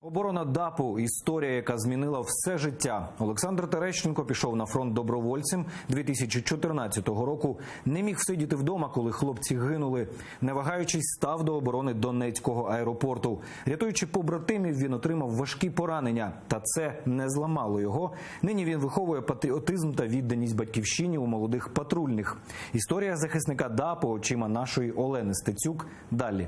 Оборона ДАПу – історія, яка змінила все життя. Олександр Терещенко пішов на фронт добровольцем 2014 року. Не міг сидіти вдома, коли хлопці гинули. Не вагаючись, став до оборони Донецького аеропорту. Рятуючи побратимів, він отримав важкі поранення. Та це не зламало його. Нині він виховує патріотизм та відданість батьківщині у молодих патрульних. Історія захисника ДАПу очима нашої Олени Стецюк далі.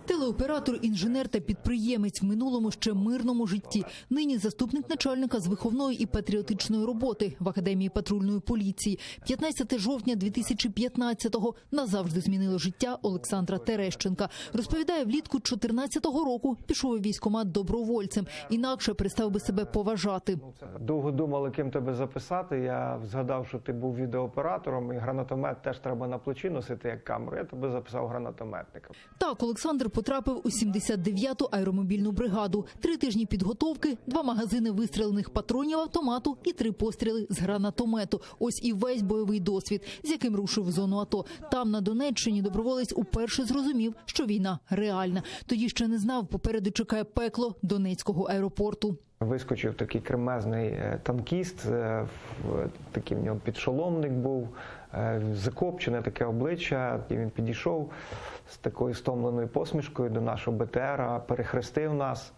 Телеоператор, інженер та підприємець в минулому ще мирному житті. Нині заступник начальника з виховної і патріотичної роботи в Академії патрульної поліції. 15 жовтня 2015-го назавжди змінило життя Олександра Терещенка. Розповідає, влітку 14-го року пішов у військкомат добровольцем. Інакше перестав би себе поважати. Довго думали, ким тебе записати. Я згадав, що ти був відеооператором, і гранатомет теж треба на плечі носити як камеру. Я тебе записав гранатометником. Так, Олександр потрапив у 79-ту аеромобільну бригаду. 3 тижні підготовки, 2 магазини вистрілених патронів автомату і 3 постріли з гранатомету. Ось і весь бойовий досвід, з яким рушив в зону АТО. Там, на Донеччині, доброволець уперше зрозумів, що війна реальна. Тоді ще не знав, попереду чекає пекло Донецького аеропорту. Вискочив такий кремезний танкіст, такий в нього підшоломник був, закопчене таке обличчя. І він підійшов з такою стомленою посмішкою до нашого БТРа, перехрестив нас,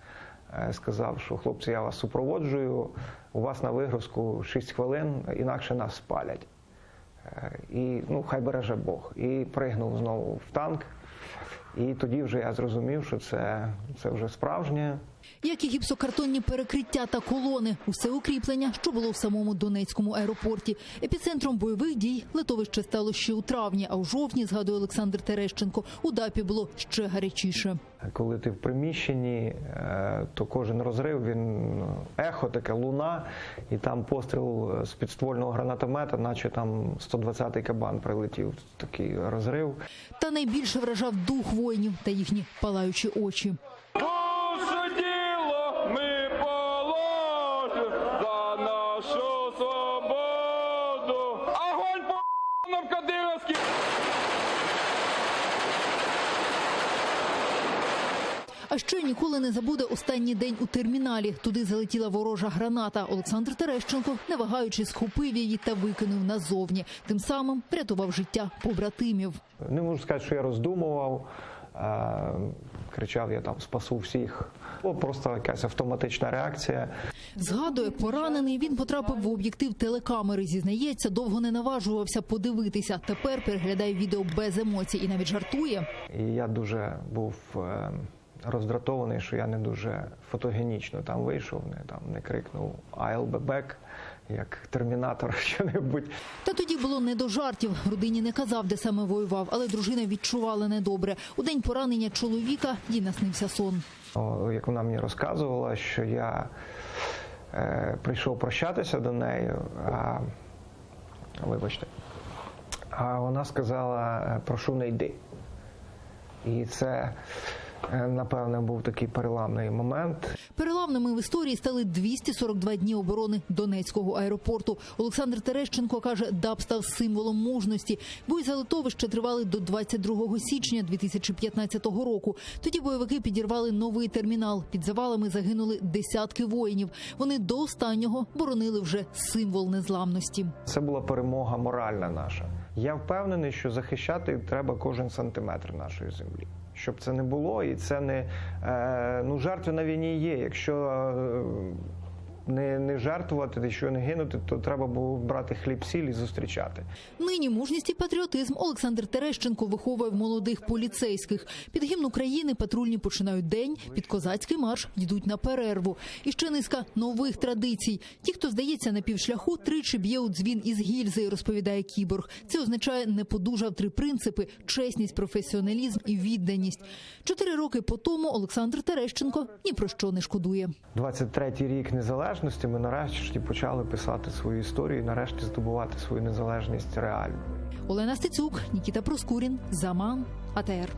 сказав, що хлопці, я вас супроводжую, у вас на вигрузку 6 хвилин, інакше нас спалять. І хай береже Бог. І пригнув знову в танк. І тоді вже я зрозумів, що це вже справжнє. Як і гіпсокартонні перекриття та колони, усе укріплення, що було в самому Донецькому аеропорті. Епіцентром бойових дій литовище стало ще у травні, а у жовтні, згадує Олександр Терещенко, у ДАПі було ще гарячіше. Коли ти в приміщенні, то кожен розрив, він ехо, таке луна, і там постріл з підствольного гранатомета, наче там 120-й кабан прилетів, такий розрив. Та найбільше вражав дух воїнів та їхні палаючі очі. А ще ніколи не забуде останній день у терміналі. Туди залетіла ворожа граната. Олександр Терещенко, не вагаючись, схопив її та викинув назовні. Тим самим врятував життя побратимів. Не можу сказати, що я роздумував, кричав, я там спасу всіх. Просто якась автоматична реакція. Згадує, поранений, він потрапив в об'єктив телекамери. Зізнається, довго не наважувався подивитися. Тепер переглядає відео без емоцій і навіть жартує. І я дуже був роздратований, що я не дуже фотогенічно там вийшов, не крикнув «I'll be back», як Термінатор, що-небудь. Та тоді було не до жартів. Родині не казав, де саме воював, але дружина відчувала недобре. У день поранення чоловіка їй наснився сон. Як вона мені розказувала, що я прийшов прощатися до неї, а вона сказала, прошу, не йди. І це, напевно, був такий переламний момент. Переламними в історії стали 242 дні оборони Донецького аеропорту. Олександр Терещенко каже, ДАП став символом мужності. Бої за литовище тривали до 22 січня 2015 року. Тоді бойовики підірвали новий термінал. Під завалами загинули десятки воїнів. Вони до останнього боронили вже символ незламності. Це була перемога моральна наша. Я впевнений, що захищати треба кожен сантиметр нашої землі. Щоб це не було, і це не... жертви на війні є. Якщо не жертвувати, якщо не гинути, то треба було брати хліб-сіль і зустрічати. Нині мужність і патріотизм Олександр Терещенко виховує в молодих поліцейських. Під гімн України патрульні починають день, під козацький марш йдуть на перерву. І ще низка нових традицій. Ті, хто здається на півшляху, тричі б'є у дзвін із гільзи, розповідає кіборг. Це означає, не подужав 3 принципи – чесність, професіоналізм і відданість. 4 роки по тому Олександр Терещенко ні про що не шкодує. 23-й рік незалежності ми нарешті почали писати свою історію і нарешті здобувати свою незалежність реально. Олена Стецюк, Нікіта Проскурін, Заман, АТР.